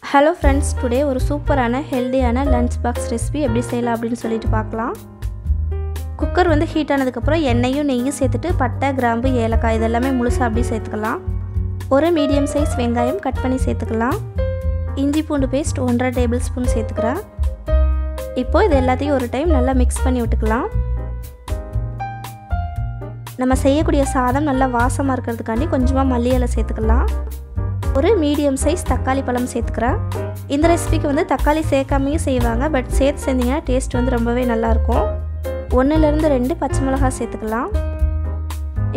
Hello friends, today ஒரு சூப்பரான ஹெல்தியான லஞ்ச் பாக்ஸ் ரெசிபி எப்படி செய்யலாம் அப்படினு சொல்லிட்டு பார்க்கலாம். குக்கர் வந்து ஹீட் ஆனதுக்கு அப்புறம் எண்ணெயும் நெய்யும் சேர்த்துட்டு பட்டை, கிராம்பு, ஏலக்காய் இதெல்லாம் முழுசா அப்படியே சேர்த்துக்கலாம். ஒரு மீடியம் சைஸ் வெங்காயம் கட் பண்ணி சேர்த்துக்கலாம். இஞ்சி பூண்டு பேஸ்ட் 1.5 டேபிள்ஸ்பூன் சேர்த்துக்கிறேன். இப்போ இது எல்லாத்தையும் ஒரு டைம் நல்லா மிக்ஸ் பண்ணி விட்டுக்கலாம். நம்ம செய்யக்கூடிய சாதம் நல்லா வாசமா இருக்கிறதுக்காண்டி கொஞ்சமா மல்லி இலை சேர்த்துக்கலாம். ஒரு மீடியம் சைஸ் தக்காளி பழம் சேர்த்துக்கிறேன். இந்த ரெசிபிக்கு வந்து தக்காளி சேர்க்காமயே செய்வாங்க, பட் சேர்த்து செஞ்சீங்கன்னா டேஸ்ட் வந்து ரொம்பவே நல்லாயிருக்கும். 1லேருந்து 2 பச்சை மிளகாய் சேர்த்துக்கலாம்.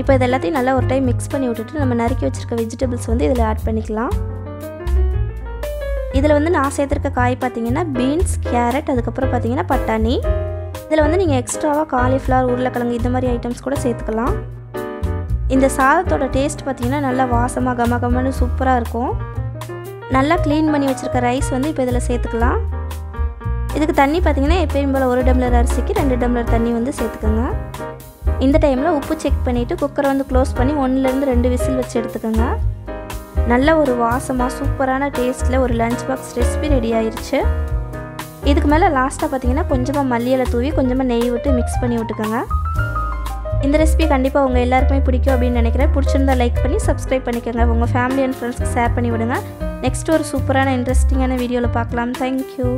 இப்போ இது எல்லாத்தையும் நல்லா ஒரு டைம் மிக்ஸ் பண்ணி விட்டுட்டு நம்ம நறுக்கி வச்சுருக்க வெஜிடபிள்ஸ் வந்து இதில் ஆட் பண்ணிக்கலாம். இதில் வந்து நான் சேர்த்துருக்க காய் பார்த்தீங்கன்னா பீன்ஸ், கேரட், அதுக்கப்புறம் பார்த்தீங்கன்னா பட்டாணி. இதில் வந்து நீங்கள் எக்ஸ்ட்ராவாக காலிஃப்ளவர், உருளைக்கிழங்கு இந்த மாதிரி ஐட்டம்ஸ் கூட சேர்த்துக்கலாம். இந்த சாதத்தோட டேஸ்ட் பார்த்தீங்கன்னா நல்லா வாசமாக கமகமன்னு சூப்பராக இருக்கும். நல்லா க்ளீன் பண்ணி வச்சுருக்க ரைஸ் வந்து இப்போ இதில் சேர்த்துக்கலாம். இதுக்கு தண்ணி பார்த்தீங்கன்னா எப்பயும் போல் 1 டம்ளர் அரிசிக்கு 2 டம்ளர் தண்ணி வந்து சேர்த்துக்கோங்க. இந்த டைமில் உப்பு செக் பண்ணிவிட்டு குக்கரை வந்து க்ளோஸ் பண்ணி 1லேருந்து 2 விசில் வச்சு எடுத்துக்கோங்க. நல்ல ஒரு வாசமாக சூப்பரான டேஸ்ட்டில் ஒரு லஞ்ச் பாக்ஸ் ரெசிபி ரெடி ஆயிடுச்சு. இதுக்கு மேலே லாஸ்ட்டாக பார்த்தீங்கன்னா கொஞ்சமாக மல்லி இலை தூவி கொஞ்சமாக நெய் விட்டு மிக்ஸ் பண்ணி விட்டுக்கோங்க. இந்த ரெசிபி கண்டிப்பாக உங்கள் எல்லாருக்குமே பிடிக்கும் அப்படின்னு நினைக்கிறேன். பிடிச்சிருந்தா லைக் பண்ணி சப்ஸ்கிரைப் பண்ணிக்கோங்க. உங்கள் ஃபேமிலி அண்ட் ஃப்ரெண்ட்ஸ்க்கு ஷேர் பண்ணி விடுங்க. நெக்ஸ்ட் ஒரு சூப்பரான இன்ட்ரெஸ்டிங்கான வீடியோவில் பார்க்கலாம். தேங்க்யூ.